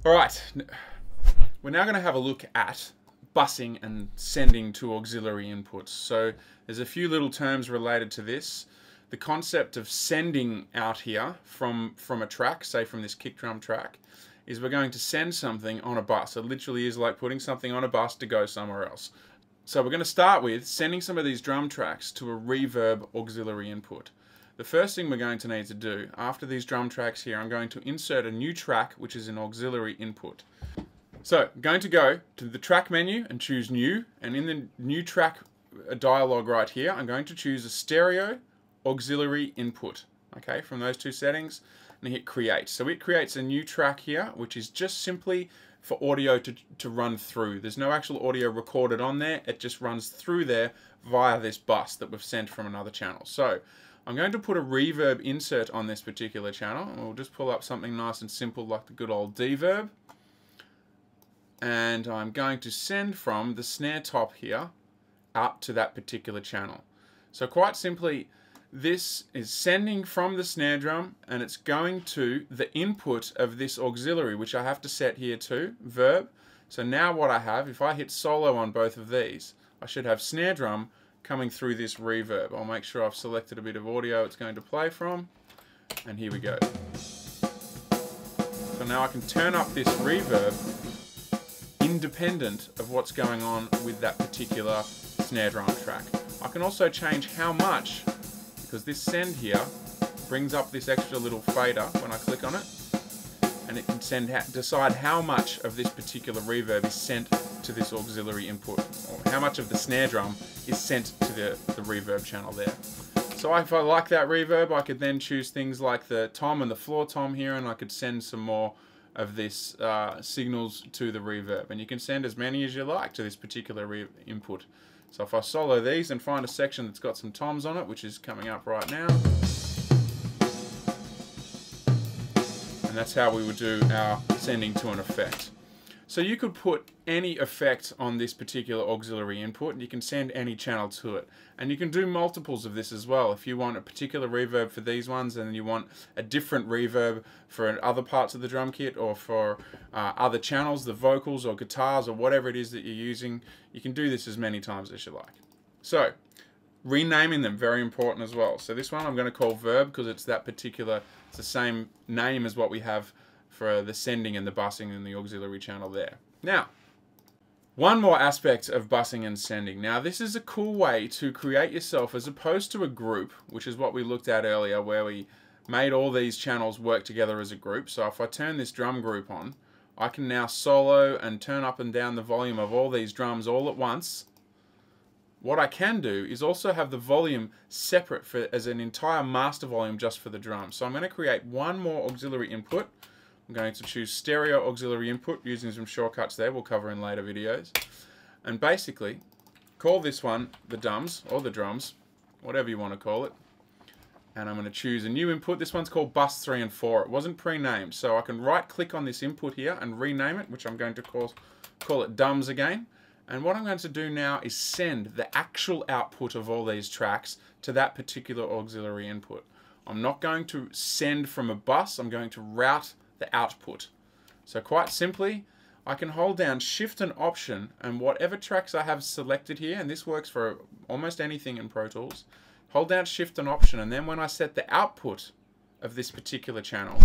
All right, we're now going to have a look at busing and sending to auxiliary inputs. So there's a few little terms related to this. The concept of sending out here from a track, say from this kick drum track, is we're going to send something on a bus. It literally is like putting something on a bus to go somewhere else. So we're going to start with sending some of these drum tracks to a reverb auxiliary input. The first thing we're going to need to do after these drum tracks here, I'm going to insert a new track which is an auxiliary input. So I'm going to go to the track menu and choose new, and in the new track dialog right here I'm going to choose a stereo auxiliary input. Okay, from those two settings, and hit create. So it creates a new track here which is just simply for audio to run through. There's no actual audio recorded on there, it just runs through there via this bus that we've sent from another channel. So I'm going to put a reverb insert on this particular channel, and we'll just pull up something nice and simple like the good old deverb. And I'm going to send from the snare top here up to that particular channel. So quite simply, this is sending from the snare drum and it's going to the input of this auxiliary, which I have to set here to verb. So now what I have, if I hit solo on both of these, I should have snare drum coming through this reverb. I'll make sure I've selected a bit of audio it's going to play from, and here we go. So now I can turn up this reverb independent of what's going on with that particular snare drum track. I can also change how much, because this send here brings up this extra little fader when I click on it, and it can decide how much of this particular reverb is sent to this auxiliary input, or how much of the snare drum is sent to the reverb channel there. So if I like that reverb, I could then choose things like the tom and the floor tom here, and I could send some more of this signals to the reverb. And you can send as many as you like to this particular input. So if I solo these and find a section that's got some toms on it, which is coming up right now, and that's how we would do our sending to an effect. So you could put any effect on this particular auxiliary input and you can send any channel to it. And you can do multiples of this as well. If you want a particular reverb for these ones and you want a different reverb for other parts of the drum kit, or for other channels, the vocals or guitars or whatever it is that you're using, you can do this as many times as you like. So renaming them, very important as well. So this one I'm going to call verb because it's that particular, it's the same name as what we have for the sending and the busing and the auxiliary channel there. Now, one more aspect of busing and sending. Now, this is a cool way to create yourself, as opposed to a group, which is what we looked at earlier, where we made all these channels work together as a group. So if I turn this drum group on, I can now solo and turn up and down the volume of all these drums all at once. What I can do is also have the volume separate as an entire master volume just for the drums. So I'm going to create one more auxiliary input. I'm going to choose stereo auxiliary input using some shortcuts there we'll cover in later videos. And basically, call this one the dums, or the drums, whatever you want to call it. And I'm going to choose a new input. This one's called bus 3 and 4. It wasn't pre-named, so I can right click on this input here and rename it, which I'm going to call it dums again. And what I'm going to do now is send the actual output of all these tracks to that particular auxiliary input. I'm not going to send from a bus, I'm going to route the output. So quite simply, I can hold down Shift and Option, and whatever tracks I have selected here, and this works for almost anything in Pro Tools, hold down Shift and Option, and then when I set the output of this particular channel,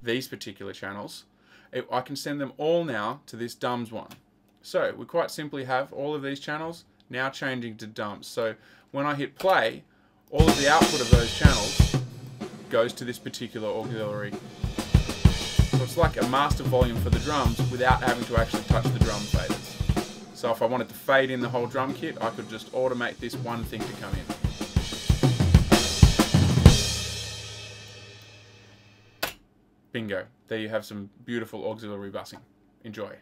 these particular channels, I can send them all now to this dums one. So we quite simply have all of these channels now changing to dums. So when I hit play, all of the output of those channels goes to this particular auxiliary. So it's like a master volume for the drums without having to actually touch the drum faders. So if I wanted to fade in the whole drum kit, I could just automate this one thing to come in. Bingo. There you have some beautiful auxiliary busing. Enjoy.